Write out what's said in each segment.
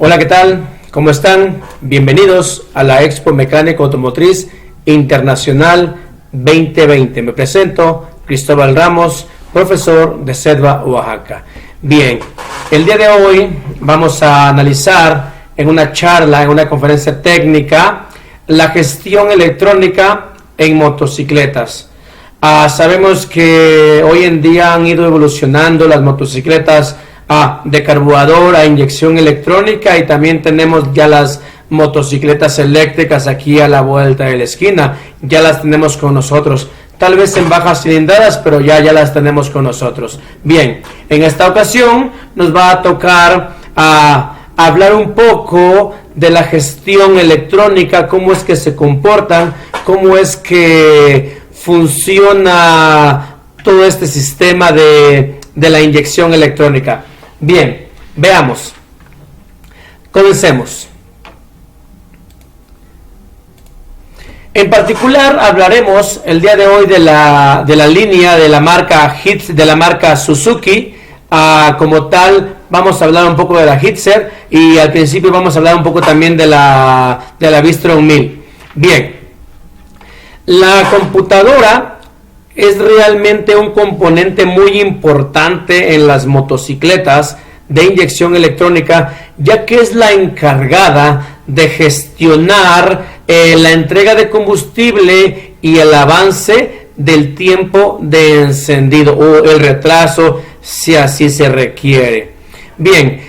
Hola, ¿qué tal? ¿Cómo están? Bienvenidos a la Expo Mecánica Automotriz Internacional 2020. Me presento, Cristóbal Ramos, profesor de CEDVA, Oaxaca. Bien, el día de hoy vamos a analizar en una charla, en una conferencia técnica, la gestión electrónica en motocicletas. Sabemos que hoy en día han ido evolucionando las motocicletas de carburador a inyección electrónica, y también tenemos ya las motocicletas eléctricas aquí a la vuelta de la esquina. Ya las tenemos con nosotros, tal vez en bajas cilindradas, pero ya las tenemos con nosotros. Bien, en esta ocasión nos va a tocar hablar un poco de la gestión electrónica, cómo es que se comportan, cómo es que funciona todo este sistema de la inyección electrónica. Bien, veamos. Comencemos. En particular hablaremos el día de hoy de la línea de la marca Hitzer, de la marca Suzuki. Como tal, vamos a hablar un poco de la Hitzer, y al principio vamos a hablar un poco también de la V-Strom 1000. Bien, la computadora es realmente un componente muy importante en las motocicletas de inyección electrónica, ya que es la encargada de gestionar la entrega de combustible y el avance del tiempo de encendido o el retraso, si así se requiere. Bien,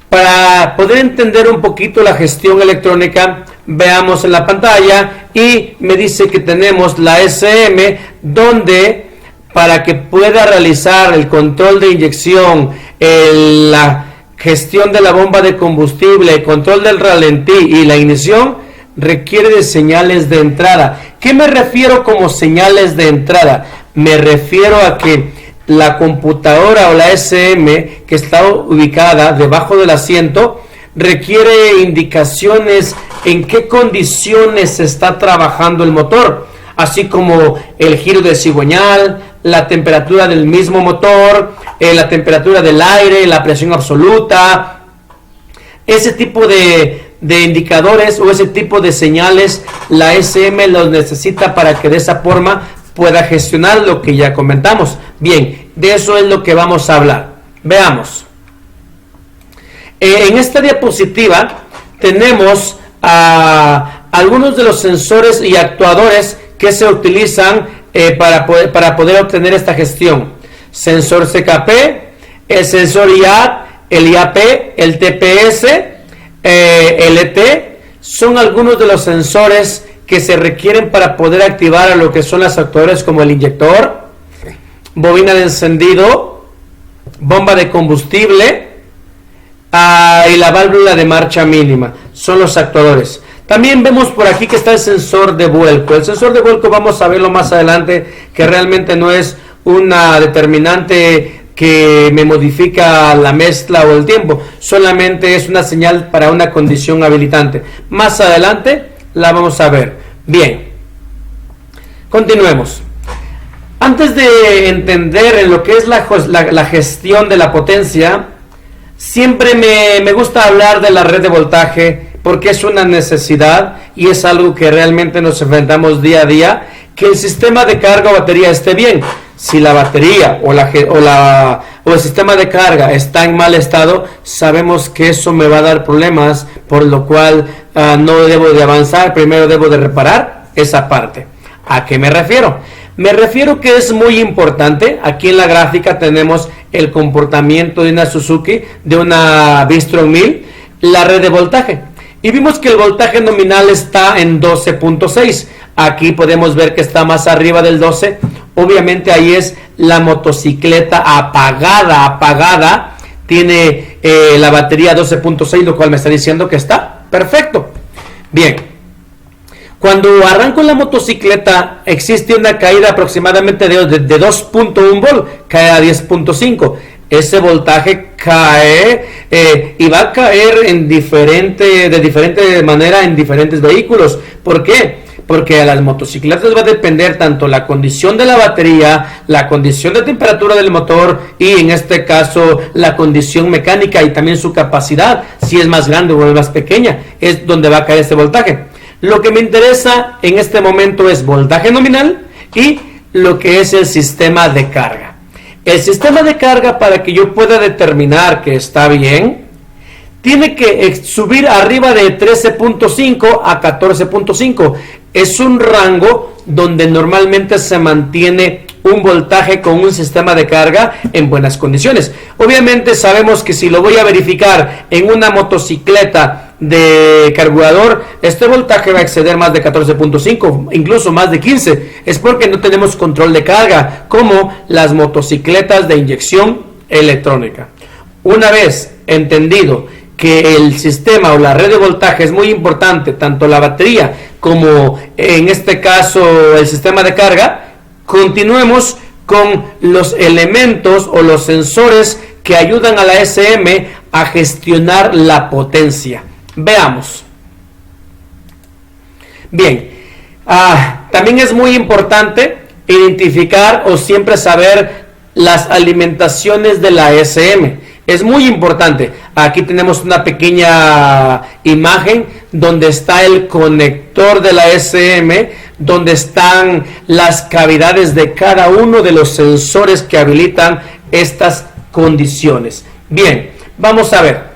para poder entender un poquito la gestión electrónica, veamos en la pantalla y me dice que tenemos la SM, donde para que pueda realizar el control de inyección, la gestión de la bomba de combustible, el control del ralentí y la ignición, requiere de señales de entrada. ¿Qué me refiero como señales de entrada? Me refiero a que la computadora o la SM que está ubicada debajo del asiento requiere indicaciones en qué condiciones está trabajando el motor, así como el giro de cigüeñal, la temperatura del mismo motor, la temperatura del aire, la presión absoluta. Ese tipo de indicadores o ese tipo de señales la SM los necesita para que de esa forma pueda gestionar lo que ya comentamos. Bien, de eso es lo que vamos a hablar. Veamos. En esta diapositiva tenemos algunos de los sensores y actuadores que se utilizan para poder obtener esta gestión. Sensor CKP, el sensor IAT, el IAP, el TPS, LT, son algunos de los sensores que se requieren para poder activar a lo que son los actuadores como el inyector, bobina de encendido, bomba de combustible y la válvula de marcha mínima. Son los actuadores. También vemos por aquí que está el sensor de vuelco. El sensor de vuelco vamos a verlo más adelante, que realmente no es una determinante que me modifica la mezcla o el tiempo, solamente es una señal para una condición habilitante. Más adelante la vamos a ver. Bien, continuemos. Antes de entender en lo que es la gestión de la potencia, siempre me gusta hablar de la red de voltaje, porque es una necesidad y es algo que realmente nos enfrentamos día a día, que el sistema de carga o batería esté bien. Si la batería o el sistema de carga está en mal estado, sabemos que eso me va a dar problemas, por lo cual no debo de avanzar. Primero debo de reparar esa parte. ¿A qué me refiero? Me refiero que es muy importante. Aquí en la gráfica tenemos el comportamiento de una Suzuki, de una V-Strom 1000, la red de voltaje. Y vimos que el voltaje nominal está en 12.6. Aquí podemos ver que está más arriba del 12. Obviamente ahí es la motocicleta apagada. Tiene la batería 12.6, lo cual me está diciendo que está perfecto. Bien. Cuando arranco la motocicleta existe una caída aproximadamente de 2.1 volt, cae a 10.5. Ese voltaje cae y va a caer de diferente manera en diferentes vehículos. ¿Por qué? porque a las motocicletas va a depender tanto la condición de la batería, la condición de temperatura del motor y en este caso la condición mecánica y también su capacidad, si es más grande o es más pequeña, es donde va a caer este voltaje. Lo que me interesa en este momento es voltaje nominal y lo que es el sistema de carga. El sistema de carga, para que yo pueda determinar que está bien, tiene que subir arriba de 13.5 a 14.5. Es un rango donde normalmente se mantiene un voltaje con un sistema de carga en buenas condiciones. Obviamente sabemos que si lo voy a verificar en una motocicleta de carburador, este voltaje va a exceder más de 14.5, incluso más de 15. Es porque no tenemos control de carga, como las motocicletas de inyección electrónica. Una vez entendido que el sistema o la red de voltaje es muy importante, tanto la batería como en este caso el sistema de carga, continuemos con los elementos o los sensores que ayudan a la SM a gestionar la potencia. Veamos. Bien, también es muy importante identificar o siempre saber las alimentaciones de la SM. Es muy importante. Aquí tenemos una pequeña imagen donde está el conector de la SM, donde están las cavidades de cada uno de los sensores que habilitan estas condiciones. Bien, vamos a ver.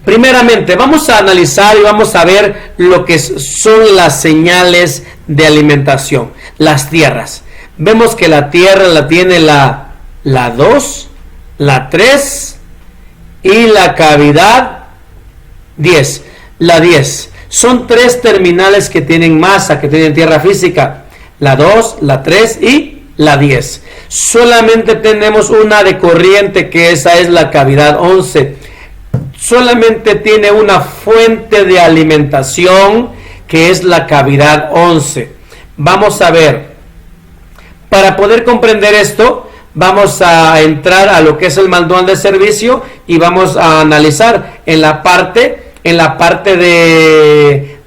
Primeramente, vamos a analizar y vamos a ver lo que son las señales de alimentación, las tierras. Vemos que la tierra la tiene la 2, la 3 y la cavidad 10. La 10. Son 3 terminales que tienen masa, que tienen tierra física. La 2, la 3 y la 10. Solamente tenemos una de corriente, que esa es la cavidad 11. Solamente tiene una fuente de alimentación, que es la cavidad 11. Vamos a ver. Para poder comprender esto, vamos a entrar a lo que es el manual de servicio y vamos a analizar en la parte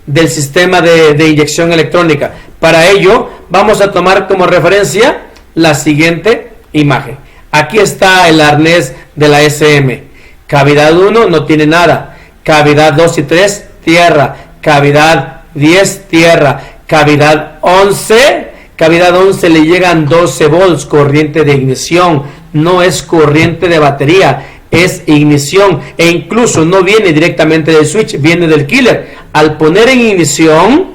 del sistema de inyección electrónica. Para ello, vamos a tomar como referencia la siguiente imagen. Aquí está el arnés de la SM. Cavidad 1 no tiene nada. Cavidad 2 y 3, tierra. Cavidad 10, tierra. Cavidad 11. Cavidad 11 le llegan 12 volts, corriente de ignición. No es corriente de batería, es ignición. E incluso no viene directamente del switch, viene del killer. Al poner en ignición,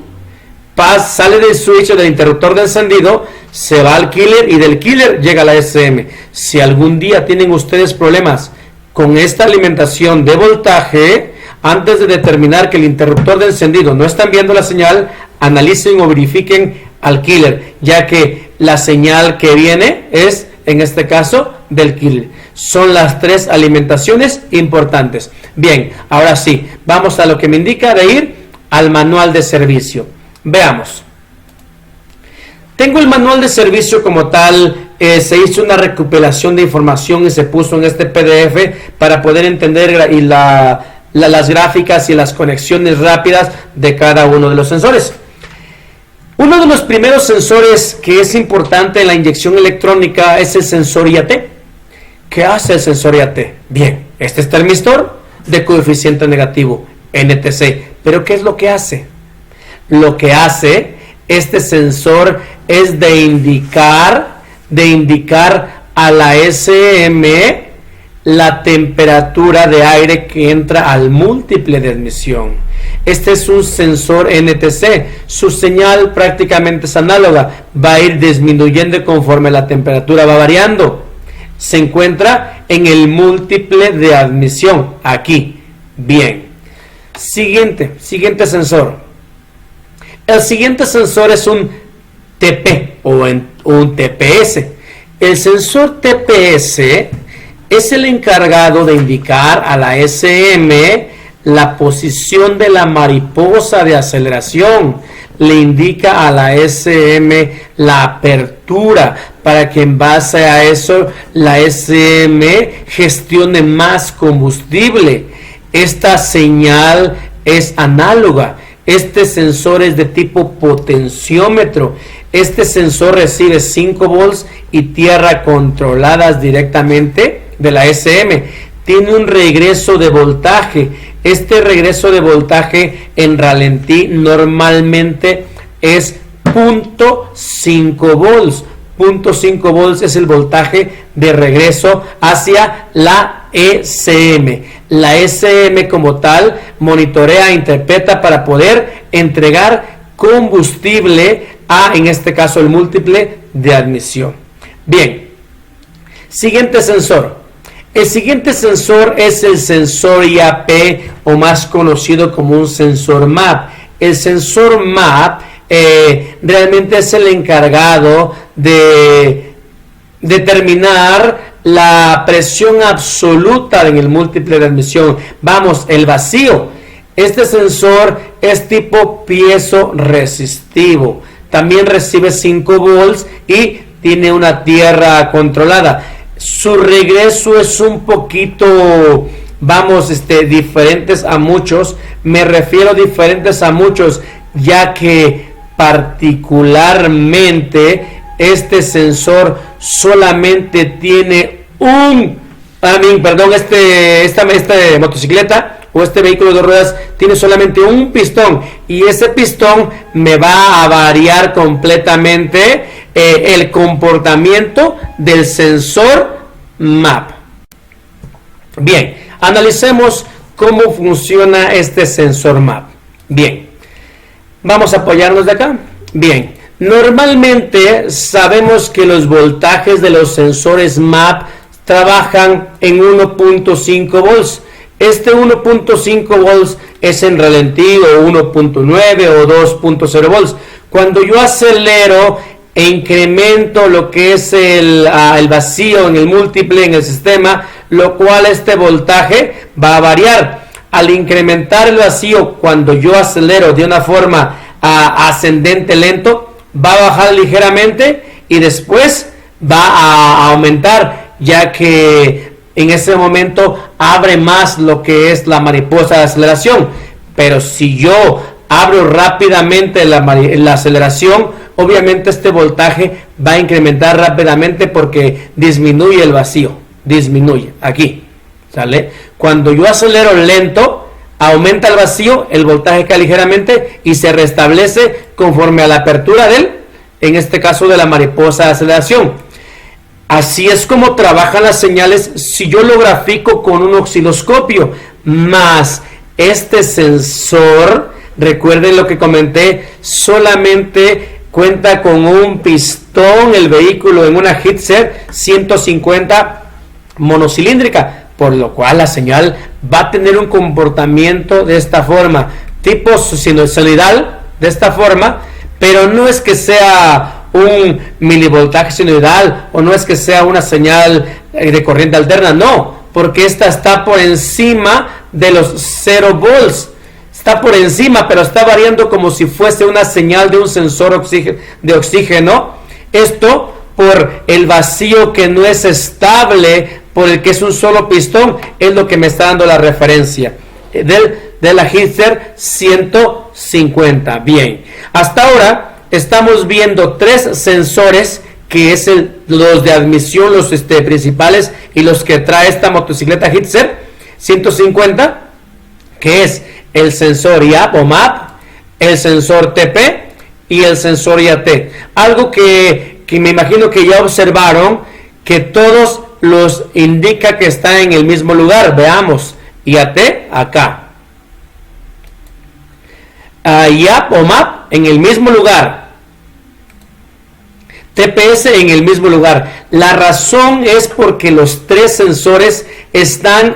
sale del switch o del interruptor de encendido, se va al killer y del killer llega a la SM. Si algún día tienen ustedes problemas con esta alimentación de voltaje, antes de determinar que el interruptor de encendido no está enviando la señal, analicen o verifiquen al killer, ya que la señal que viene es, en este caso, del killer. Son las 3 alimentaciones importantes. Bien, ahora sí, vamos a lo que me indica de ir al manual de servicio. Veamos. Tengo el manual de servicio como tal. Se hizo una recopilación de información y se puso en este PDF para poder entender las gráficas y las conexiones rápidas de cada uno de los sensores. Uno de los primeros sensores que es importante en la inyección electrónica es el sensor IAT. ¿Qué hace el sensor IAT? Bien, este es termistor de coeficiente negativo, NTC. ¿Pero qué es lo que hace? Lo que hace este sensor es de indicar a la SM la temperatura de aire que entra al múltiple de admisión. Este es un sensor NTC. Su señal prácticamente es análoga. Va a ir disminuyendo conforme la temperatura va variando. Se encuentra en el múltiple de admisión. Aquí. Bien. Siguiente sensor. El siguiente sensor es un TP o un TPS. El sensor TPS es el encargado de indicar a la SM la posición de la mariposa de aceleración. Le indica a la SM la apertura para que en base a eso la SM gestione más combustible. Esta señal es análoga. Este sensor es de tipo potenciómetro. Este sensor recibe 5 volts y tierra controladas directamente de la SM. Tiene un regreso de voltaje. Este regreso de voltaje en ralentí normalmente es 0.5 volts. 0.5 volts es el voltaje de regreso hacia la ECM. La ECM como tal monitorea e interpreta para poder entregar combustible a, en este caso, el múltiple de admisión. Bien, siguiente sensor. El siguiente sensor es el sensor IAP, o más conocido como un sensor MAP. El sensor MAP realmente es el encargado de determinar la presión absoluta en el múltiple de admisión. Vamos, el vacío. Este sensor es tipo piezo resistivo. También recibe 5 volts y tiene una tierra controlada. Su regreso es un poquito, vamos, diferentes a muchos. Me refiero diferentes a muchos, ya que particularmente este sensor solamente tiene esta motocicleta o este vehículo de ruedas tiene solamente un pistón, y ese pistón me va a variar completamente el comportamiento del sensor MAP. Bien, analicemos cómo funciona este sensor MAP. Bien, vamos a apoyarnos de acá. Bien, normalmente sabemos que los voltajes de los sensores MAP trabajan en 1.5 volts. Este 1.5 volts es en ralentí, o 1.9 o 2.0 volts. Cuando yo acelero e incremento lo que es el vacío en el múltiple, en el sistema, lo cual este voltaje va a variar. Al incrementar el vacío, cuando yo acelero de una forma ascendente lento, va a bajar ligeramente y después va a aumentar, ya que en ese momento abre más lo que es la mariposa de aceleración. Pero si yo abro rápidamente la aceleración, obviamente este voltaje va a incrementar rápidamente porque disminuye el vacío, disminuye aquí, ¿sale? Cuando yo acelero lento, aumenta el vacío, el voltaje cae ligeramente y se restablece conforme a la apertura en este caso de la mariposa de aceleración. Así es como trabajan las señales si yo lo grafico con un osciloscopio, más este sensor, recuerden lo que comenté, solamente cuenta con un pistón, el vehículo en una Hitzer 150 monocilíndrica, por lo cual la señal va a tener un comportamiento de esta forma, tipo sinusoidal, de esta forma, pero no es que sea un milivoltaje sinusoidal o no es que sea una señal de corriente alterna, no, porque esta está por encima de los 0 volts, está por encima, pero está variando como si fuese una señal de un sensor de oxígeno. Esto por el vacío que no es estable, por el que es un solo pistón, es lo que me está dando la referencia de la Hitzer 150. Bien, hasta ahora estamos viendo 3 sensores, que es los de admisión, los principales, y los que trae esta motocicleta Hitzer 150, que es el sensor IAP o MAP, el sensor TP y el sensor IAT. Algo que me imagino que ya observaron, que todos los indica que está en el mismo lugar. Veamos, IAT acá, IAP o MAP en el mismo lugar, TPS en el mismo lugar. La razón es porque los tres sensores están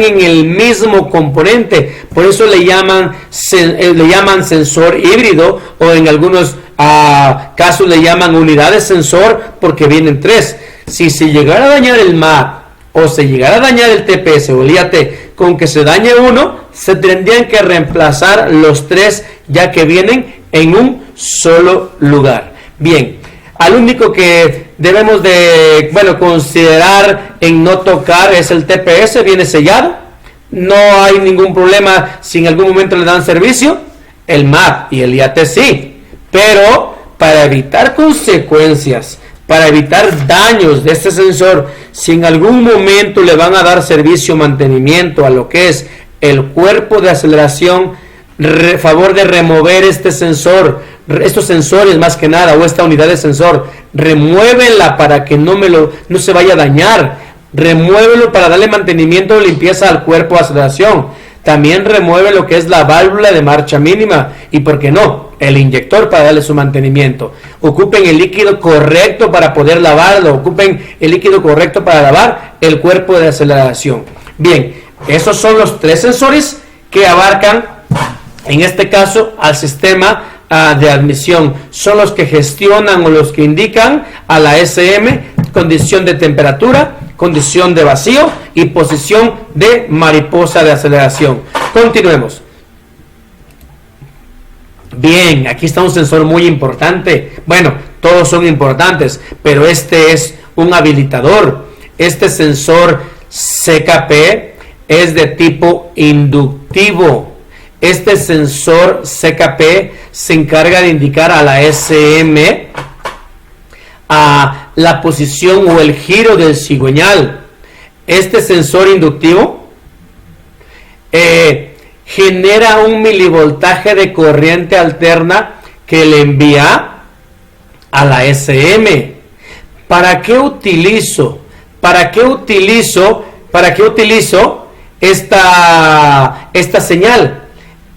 en el mismo componente, por eso le llaman sensor híbrido, o en algunos casos le llaman unidad de sensor, porque vienen 3. Si se llegara a dañar el MAP o se llegara a dañar el TPS o el IAT, con que se dañe uno, se tendrían que reemplazar los 3, ya que vienen en un solo lugar. Bien, al único que debemos de considerar en no tocar es el TPS, viene sellado, no hay ningún problema si en algún momento le dan servicio. El MAP y el IAT sí, pero para evitar consecuencias, para evitar daños de este sensor, si en algún momento le van a dar servicio o mantenimiento a lo que es el cuerpo de aceleración, favor de remover este sensor, estos sensores más que nada, o esta unidad de sensor, remuévenla para que no se vaya a dañar, remuévelo para darle mantenimiento o limpieza al cuerpo de aceleración. También remueve lo que es la válvula de marcha mínima y, ¿por qué no?, el inyector para darle su mantenimiento. Ocupen el líquido correcto para poder lavarlo, ocupen el líquido correcto para lavar el cuerpo de aceleración. Bien, esos son los 3 sensores que abarcan, en este caso, al sistema de admisión. Son los que gestionan o los que indican a la SM condición de temperatura, condición de vacío y posición de mariposa de aceleración. Continuemos. Bien, aquí está un sensor muy importante. Bueno, todos son importantes, pero este es un habilitador. Este sensor CKP es de tipo inductivo. Este sensor CKP se encarga de indicar a la SM a la posición o el giro del cigüeñal. Este sensor inductivo genera un milivoltaje de corriente alterna que le envía a la SM. ¿Para qué utilizo esta señal?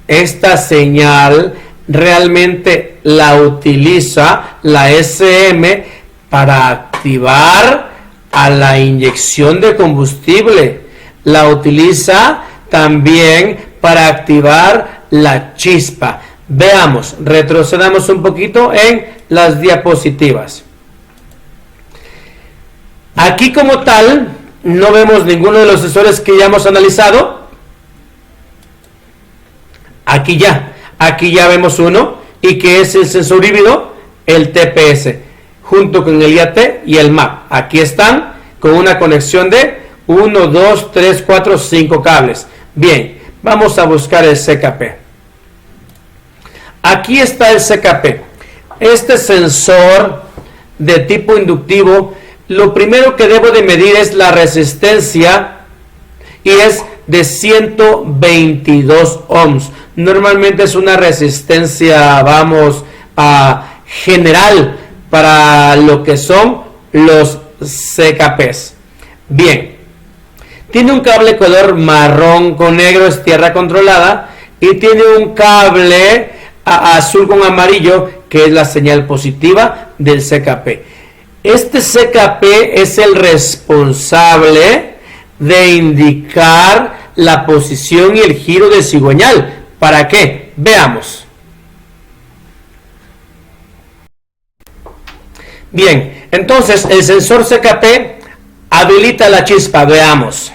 Esta señal realmente la utiliza la SM para activar a la inyección de combustible. La utiliza también para activar la chispa. Veamos, retrocedamos un poquito en las diapositivas. Aquí como tal no vemos ninguno de los sensores que ya hemos analizado. Aquí ya vemos uno, y que es el sensor híbrido, el TPS, junto con el IAT y el MAP. Aquí están con una conexión de 1, 2, 3, 4, 5 cables. Bien, vamos a buscar el CKP. Aquí está el CKP. Este sensor de tipo inductivo, lo primero que debo de medir es la resistencia, y es de 122 ohms. Normalmente es una resistencia, general para lo que son los CKPs. Bien, tiene un cable color marrón con negro, es tierra controlada, y tiene un cable azul con amarillo, que es la señal positiva del CKP. Este CKP es el responsable de indicar la posición y el giro del cigüeñal. ¿Para qué? Veamos. Bien, entonces el sensor CKP habilita la chispa. Veamos.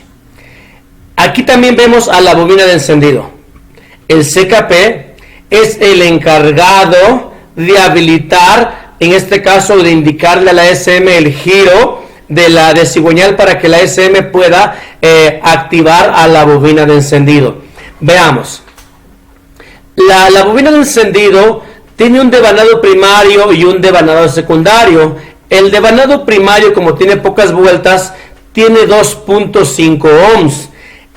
Aquí también vemos a la bobina de encendido. El CKP es el encargado de habilitar, en este caso de indicarle a la SM el giro de cigüeñal para que la SM pueda activar a la bobina de encendido. Veamos. La bobina de encendido tiene un devanado primario y un devanado secundario. El devanado primario, como tiene pocas vueltas, tiene 2.5 ohms.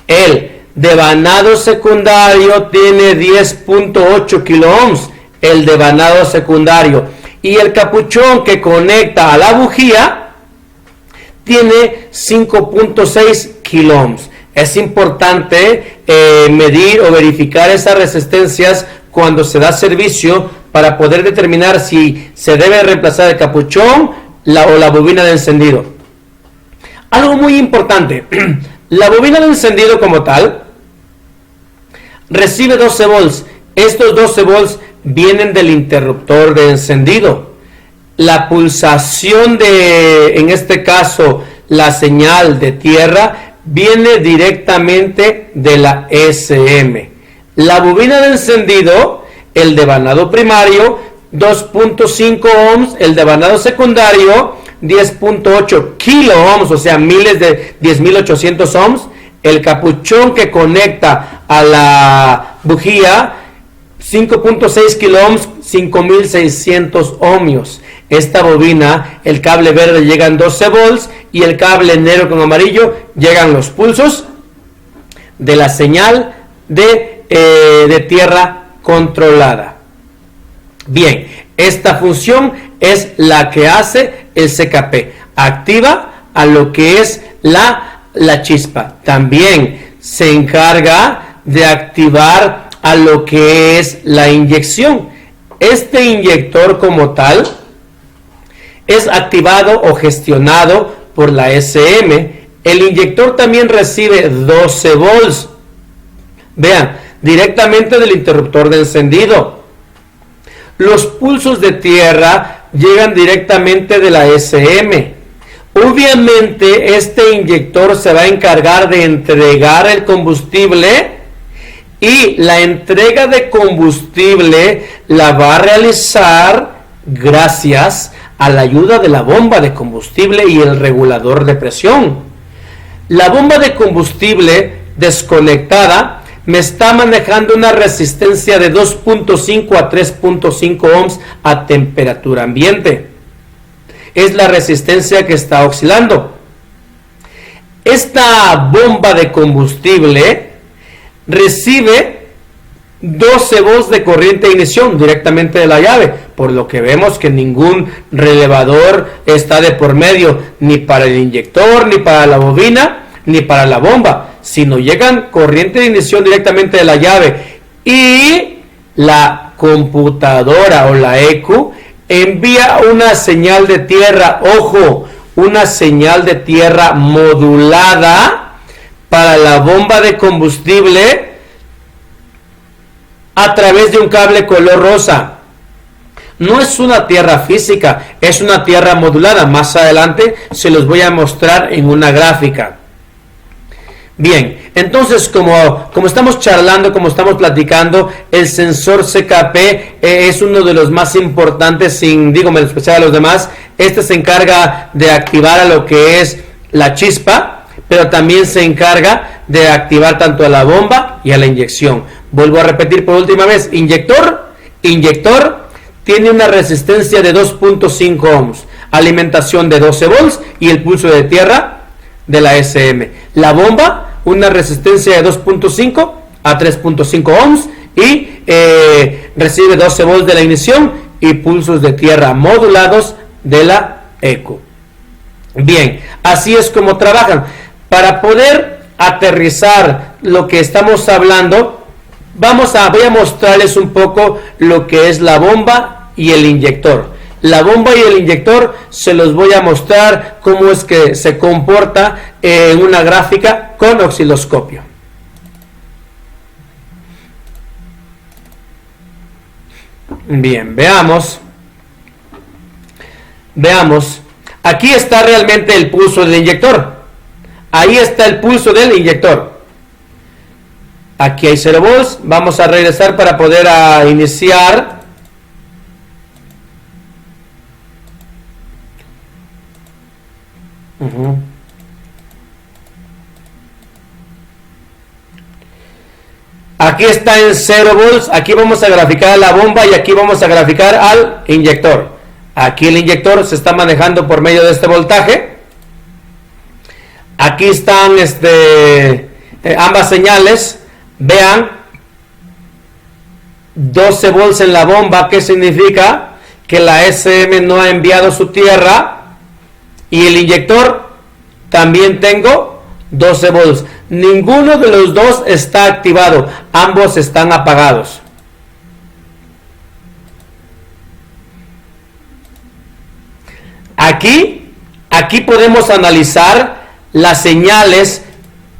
El devanado secundario tiene 10.8 kilo ohms. El devanado secundario. Y el capuchón que conecta a la bujía tiene 5.6 kilo ohms. Es importante medir o verificar esas resistencias cuando se da servicio para poder determinar si se debe reemplazar el capuchón o la bobina de encendido. Algo muy importante, la bobina de encendido como tal recibe 12 volts. Estos 12 volts vienen del interruptor de encendido. La pulsación en este caso, la señal de tierra, viene directamente de la SM. La bobina de encendido, el devanado primario, 2.5 ohms, el devanado secundario, 10.8 kilo ohms, o sea, miles de 10.800 ohms. El capuchón que conecta a la bujía, 5.6 kilo ohms, 5600 ohmios. Esta bobina, el cable verde llegan 12 volts y el cable negro con amarillo llegan los pulsos de la señal de tierra controlada. Bien, esta función es la que hace el CKP. Activa a lo que es la chispa. También se encarga de activar a lo que es la inyección. Este inyector como tal es activado o gestionado por la SM. El inyector también recibe 12 volts. Vean, directamente del interruptor de encendido. Los pulsos de tierra llegan directamente de la SM. Obviamente este inyector se va a encargar de entregar el combustible y la entrega de combustible la va a realizar gracias a la ayuda de la bomba de combustible y el regulador de presión. La bomba de combustible desconectada me está manejando una resistencia de 2.5 a 3.5 ohms a temperatura ambiente. Es la resistencia que está oscilando. Esta bomba de combustible recibe 12 volts de corriente de ignición directamente de la llave, por lo que vemos que ningún relevador está de por medio, ni para el inyector, ni para la bobina, ni para la bomba, sino llegan corriente de ignición directamente de la llave y la computadora o la ECU envía una señal de tierra, ojo, una señal de tierra modulada para la bomba de combustible a través de un cable color rosa. No es una tierra física, es una tierra modulada. Más adelante se los voy a mostrar en una gráfica. Bien, entonces como estamos charlando, como estamos platicando, el sensor CKP es uno de los más importantes, sin menospreciar a los demás. Este se encarga de activar a lo que es la chispa, pero también se encarga de activar tanto a la bomba y a la inyección. Vuelvo a repetir por última vez, inyector tiene una resistencia de 2.5 ohms, alimentación de 12 volts y el pulso de tierra de la SM. La bomba, una resistencia de 2.5 a 3.5 ohms y recibe 12 volts de la ignición y pulsos de tierra modulados de la ECU. Bien, así es como trabajan. Para poder aterrizar lo que estamos hablando, voy a mostrarles un poco lo que es la bomba y el inyector. La bomba y el inyector se los voy a mostrar cómo es que se comporta en una gráfica con osciloscopio. Bien, veamos. Aquí está realmente el pulso del inyector. Ahí está el pulso del inyector. Aquí hay 0 volts. Vamos a regresar para poder iniciar. Aquí está en 0 volts. Aquí vamos a graficar a la bomba y aquí vamos a graficar al inyector. Aquí el inyector se está manejando por medio de este voltaje. Aquí están ambas señales. Vean, 12 volts en la bomba. ¿Qué significa? Que la SM no ha enviado su tierra. Y el inyector también tengo 12 volts. Ninguno de los dos está activado. Ambos están apagados. Aquí podemos analizar las señales,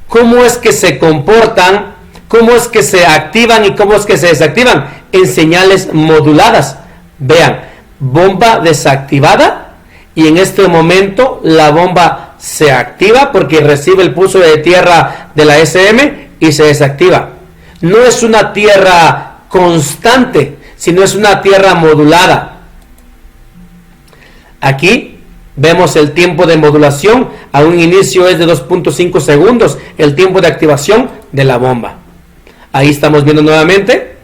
cómo es que se comportan, cómo es que se activan y cómo es que se desactivan en señales moduladas. Vean, bomba desactivada y en este momento la bomba se activa porque recibe el pulso de tierra de la SM y se desactiva. No es una tierra constante, sino es una tierra modulada. Aquí Vemos el tiempo de modulación, a un inicio es de 2.5 segundos, el tiempo de activación de la bomba. Ahí estamos viendo nuevamente.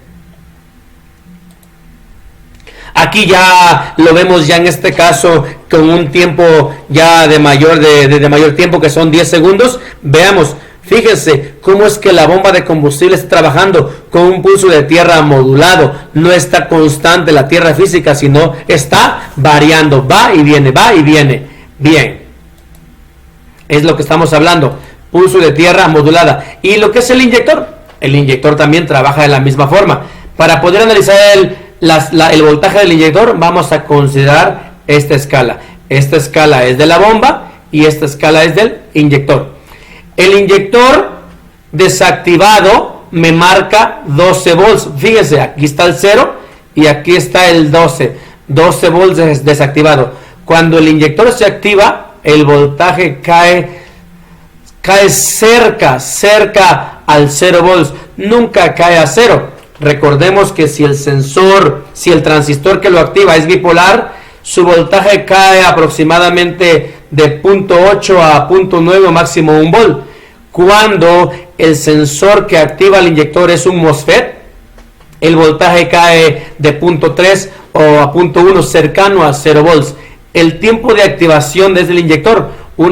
Aquí ya lo vemos ya en este caso con un tiempo ya de mayor tiempo, que son 10 segundos. Veamos, fíjense cómo es que la bomba de combustible está trabajando con un pulso de tierra modulado. No está constante la tierra física, sino está variando, va y viene, va y viene. Bien, es lo que estamos hablando, pulso de tierra modulada. Y lo que es el inyector también trabaja de la misma forma. Para poder analizar el voltaje del inyector, vamos a considerar esta escala. Esta escala es de la bomba y esta escala es del inyector. El inyector desactivado me marca 12 volts. Fíjense, aquí está el 0 y aquí está el 12. 12 volts desactivado. Cuando el inyector se activa, el voltaje cae cerca al 0 volts. Nunca cae a 0. Recordemos que si el transistor que lo activa es bipolar, su voltaje cae aproximadamente de 0.8 a 0.9 o máximo 1 volt. Cuando el sensor que activa el inyector es un MOSFET, el voltaje cae de 0.3 o a 0.1, cercano a 0 volts. El tiempo de activación desde el inyector,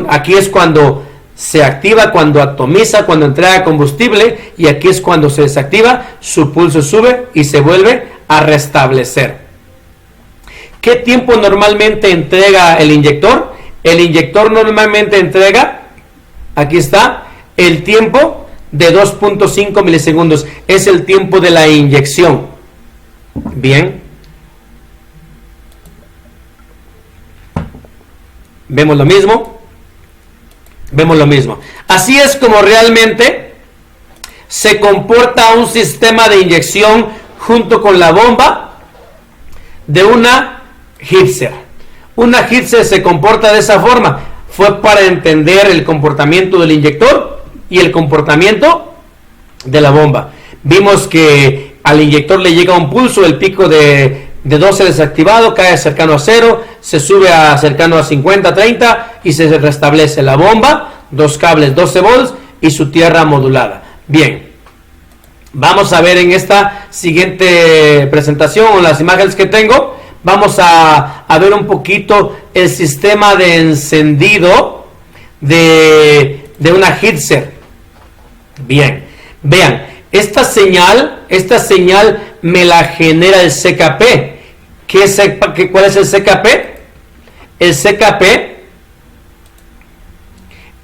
aquí es cuando se activa, cuando atomiza, cuando entrega combustible, y aquí es cuando se desactiva, su pulso sube y se vuelve a restablecer. ¿Qué tiempo normalmente entrega el inyector? El inyector normalmente entrega, aquí está, el tiempo de 2.5 milisegundos. Es el tiempo de la inyección. Bien. Vemos lo mismo. Vemos lo mismo. Así es como realmente se comporta un sistema de inyección junto con la bomba de una Hitzer. Una Hitzer se comporta de esa forma. Fue para entender el comportamiento del inyector y el comportamiento de la bomba. Vimos que al inyector le llega un pulso, el pico de 12 desactivado, cae cercano a 0, se sube a cercano a 50, 30 y se restablece la bomba, dos cables 12 volts y su tierra modulada. Bien, vamos a ver en esta siguiente presentación, o las imágenes que tengo, vamos a ver un poquito el sistema de encendido de una Hitzer. Bien, vean, esta señal me la genera el CKP. ¿Cuál es el CKP? El CKP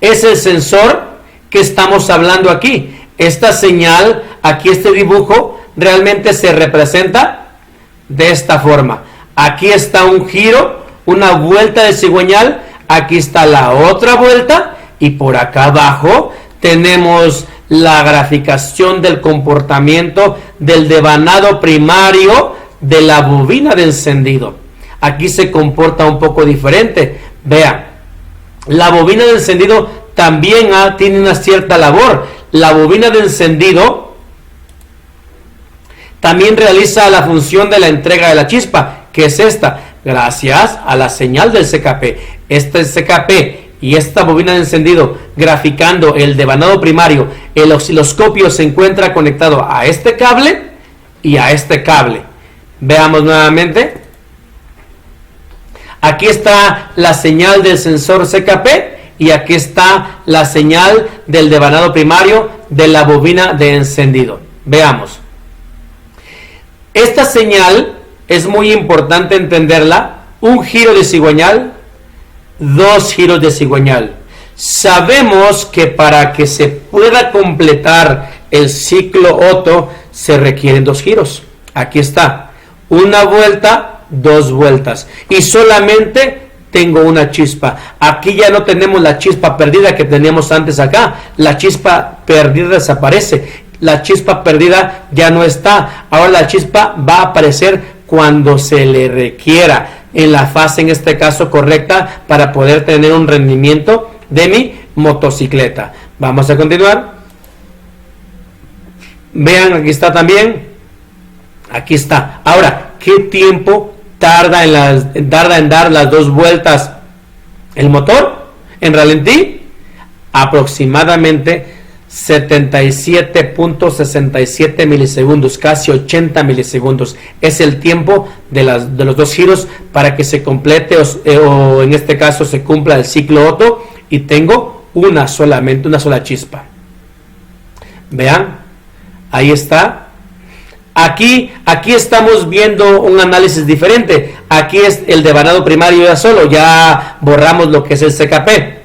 es el sensor que estamos hablando aquí. Esta señal, aquí este dibujo, realmente se representa de esta forma. Aquí está un giro, una vuelta de cigüeñal, aquí está la otra vuelta y por acá abajo tenemos la graficación del comportamiento del devanado primario de la bobina de encendido. Aquí se comporta un poco diferente. Vean, la bobina de encendido también tiene una cierta labor. La bobina de encendido también realiza la función de la entrega de la chispa, que es esta, gracias a la señal del CKP. Este es CKP y esta bobina de encendido graficando el devanado primario. El osciloscopio se encuentra conectado a este cable y a este cable. Veamos nuevamente. Aquí está la señal del sensor CKP y aquí está la señal del devanado primario de la bobina de encendido. Veamos. Esta señal es muy importante entenderla. Un giro de cigüeñal, dos giros de cigüeñal. Sabemos que para que se pueda completar el ciclo Otto se requieren dos giros. Aquí está, una vuelta, dos vueltas y solamente tengo una chispa. Aquí ya no tenemos la chispa perdida que teníamos antes acá. La chispa perdida desaparece. La chispa perdida ya no está. Ahora la chispa va a aparecer cuando se le requiera, en la fase en este caso correcta para poder tener un rendimiento de mi motocicleta. Vamos a continuar. Vean, aquí está también. Aquí está. Ahora, ¿qué tiempo tarda en dar las dos vueltas El motor en ralentí aproximadamente 77.67 milisegundos, casi 80 milisegundos. Es el tiempo de los dos giros para que se complete o en este caso se cumpla el ciclo Otto y tengo una sola chispa. Vean, ahí está. Aquí estamos viendo un análisis diferente. Aquí es el devanado primario ya solo, ya borramos lo que es el CKP.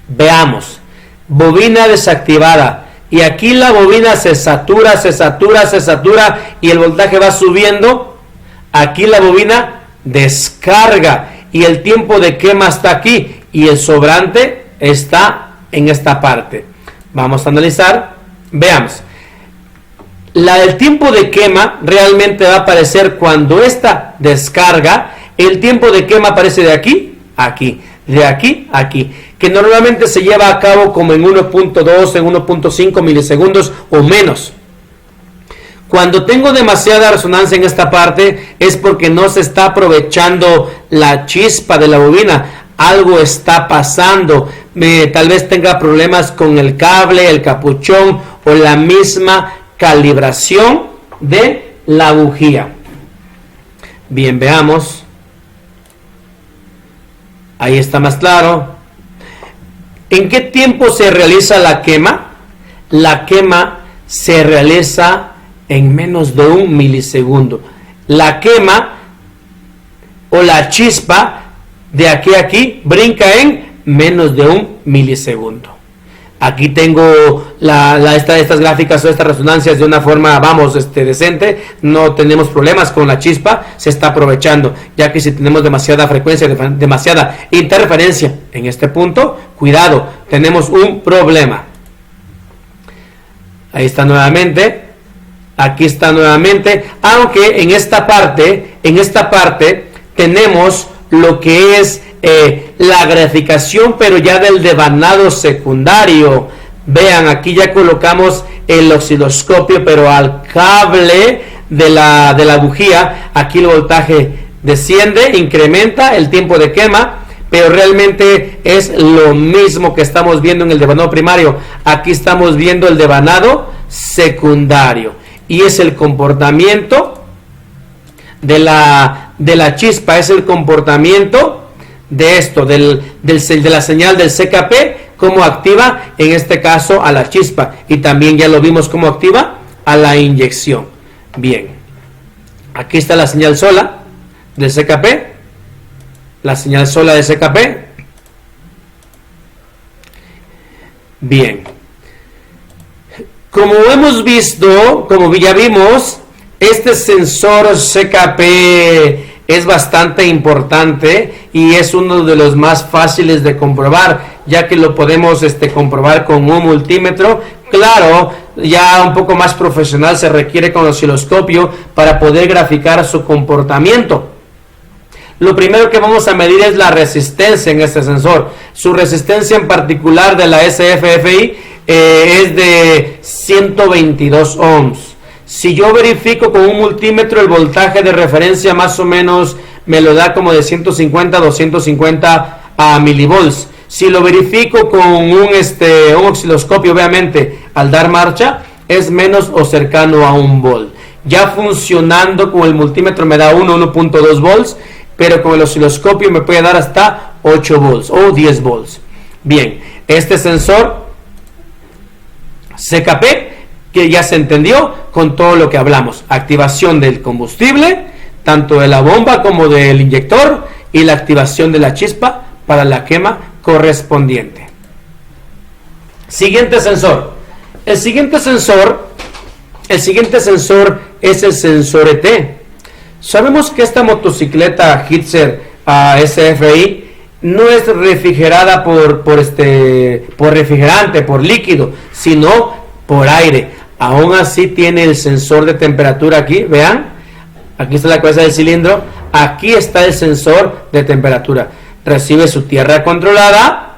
Veamos, bobina desactivada. Y aquí la bobina se satura y el voltaje va subiendo. Aquí la bobina descarga y el tiempo de quema está aquí y el sobrante está en esta parte. Vamos a analizar, veamos. El tiempo de quema realmente va a aparecer cuando esta descarga. El tiempo de quema aparece de aquí a aquí, de aquí a aquí, que normalmente se lleva a cabo como en 1.2, en 1.5 milisegundos o menos. Cuando tengo demasiada resonancia en esta parte es porque no se está aprovechando la chispa de la bobina. Algo está pasando. Tal vez tenga problemas con el cable, el capuchón o la misma calibración de la bujía. Bien, veamos. Ahí está más claro. ¿En qué tiempo se realiza la quema? La quema se realiza en menos de 1 milisegundo. La quema o la chispa de aquí a aquí brinca en menos de 1 milisegundo. Aquí tengo estas gráficas o estas resonancias de una forma, decente. No tenemos problemas con la chispa, se está aprovechando. Ya que si tenemos demasiada frecuencia, demasiada interferencia en este punto, cuidado, tenemos un problema. Ahí está nuevamente. Aquí está nuevamente. Aunque en esta parte tenemos lo que es la graficación, pero ya del devanado secundario. Vean, aquí ya colocamos el osciloscopio, pero al cable de la bujía. Aquí el voltaje desciende, incrementa el tiempo de quema, pero realmente es lo mismo que estamos viendo en el devanado primario. Aquí estamos viendo el devanado secundario y es el comportamiento de la chispa, es el comportamiento de esto, de la señal del CKP, cómo activa en este caso a la chispa, y también ya lo vimos cómo activa a la inyección. Bien, aquí está la señal sola del CKP, la señal sola del CKP. Bien, como hemos visto, como ya vimos, este sensor CKP es bastante importante y es uno de los más fáciles de comprobar, ya que lo podemos comprobar con un multímetro. Claro, ya un poco más profesional se requiere con el osciloscopio para poder graficar su comportamiento. Lo primero que vamos a medir es la resistencia en este sensor. Su resistencia en particular de la SFFI es de 122 ohms. Si yo verifico con un multímetro el voltaje de referencia, más o menos me lo da como de 150 a 250 milivolts. Si lo verifico con un osciloscopio, obviamente al dar marcha es menos o cercano a 1 volt. Ya funcionando con el multímetro me da 1.2 volts, pero con el osciloscopio me puede dar hasta 8 volts o 10 volts. Bien, este sensor CKP, que ya se entendió con todo lo que hablamos: activación del combustible, tanto de la bomba como del inyector, y la activación de la chispa para la quema correspondiente. Siguiente sensor. El siguiente sensor es el sensor ET. Sabemos que esta motocicleta Hitzer SFI no es refrigerada por refrigerante, por líquido, sino por aire. Aún así tiene el sensor de temperatura aquí, vean, aquí está la cabeza del cilindro, aquí está el sensor de temperatura. Recibe su tierra controlada,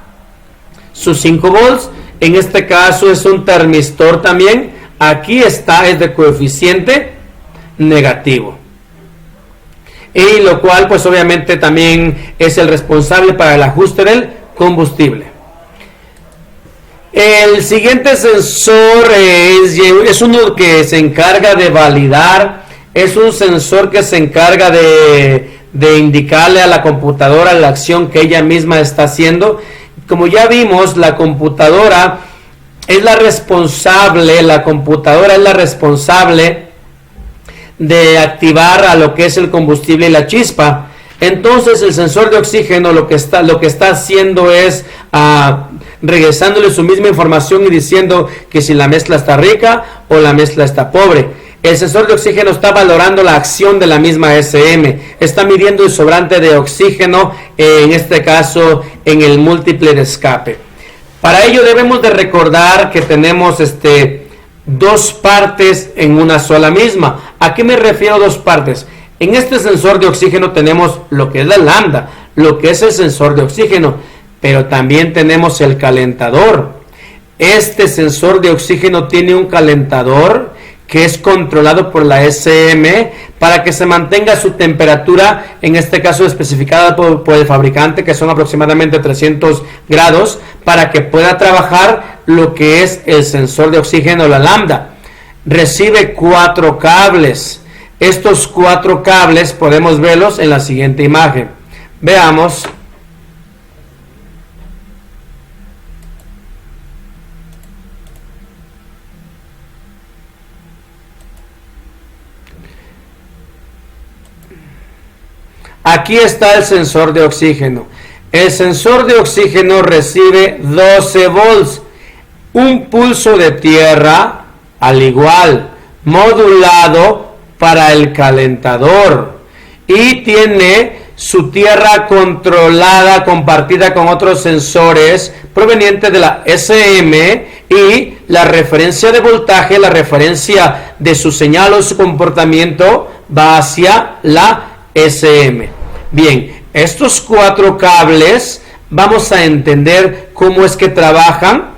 sus 5 volts, en este caso es un termistor también, aquí está, es de coeficiente negativo. y lo cual pues obviamente también es el responsable para el ajuste del combustible. El siguiente sensor es uno que se encarga de validar, es un sensor que se encarga de indicarle a la computadora la acción que ella misma está haciendo. Como ya vimos, la computadora es la responsable de activar a lo que es el combustible y la chispa. Entonces el sensor de oxígeno lo que está haciendo es regresándole su misma información y diciendo que si la mezcla está rica o la mezcla está pobre. El sensor de oxígeno está valorando la acción de la misma SM, está midiendo el sobrante de oxígeno, en este caso en el múltiple de escape. Para ello debemos de recordar que tenemos dos partes en una sola misma. ¿A qué me refiero dos partes? En este sensor de oxígeno tenemos lo que es la lambda, lo que es el sensor de oxígeno, pero también tenemos el calentador. Este sensor de oxígeno tiene un calentador que es controlado por la SM para que se mantenga su temperatura, en este caso especificada por el fabricante, que son aproximadamente 300 grados, para que pueda trabajar lo que es el sensor de oxígeno, la lambda. Recibe 4 cables. Estos 4 cables podemos verlos en la siguiente imagen. Veamos. Aquí está el sensor de oxígeno. El sensor de oxígeno recibe 12 volts. Un pulso de tierra, al igual, modulado para el calentador. Y tiene su tierra controlada, compartida con otros sensores provenientes de la SM, y la referencia de voltaje, la referencia de su señal o su comportamiento va hacia la SM. Bien, estos 4 cables vamos a entender cómo es que trabajan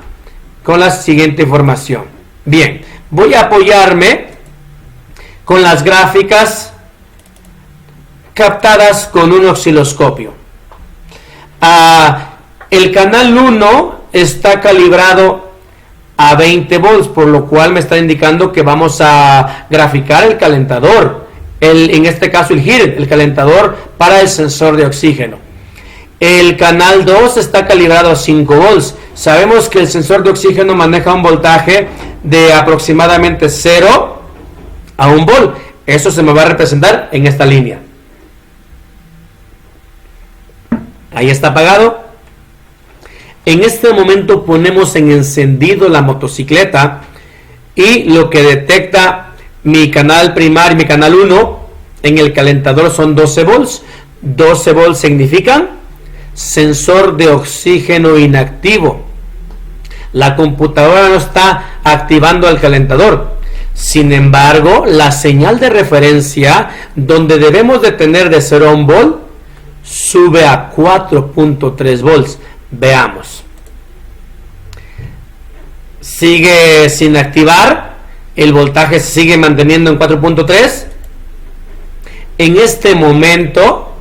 con la siguiente información. Bien, voy a apoyarme con las gráficas captadas con un osciloscopio. El canal 1 está calibrado a 20 volts, por lo cual me está indicando que vamos a graficar el calentador. En este caso el heater, el calentador para el sensor de oxígeno. El canal 2 está calibrado a 5 volts. Sabemos que el sensor de oxígeno maneja un voltaje de aproximadamente 0 a 1 volt. Eso se me va a representar en esta línea. Ahí está apagado. En este momento ponemos en encendido la motocicleta y lo que detecta mi canal primario, mi canal 1 en el calentador son 12 volts. 12 volts significan sensor de oxígeno inactivo. La computadora no está activando el calentador. Sin embargo, la señal de referencia, donde debemos de tener de 0 a 1 volt, sube a 4.3 volts. Veamos. Sigue sin activar. El voltaje se sigue manteniendo en 4.3. En este momento,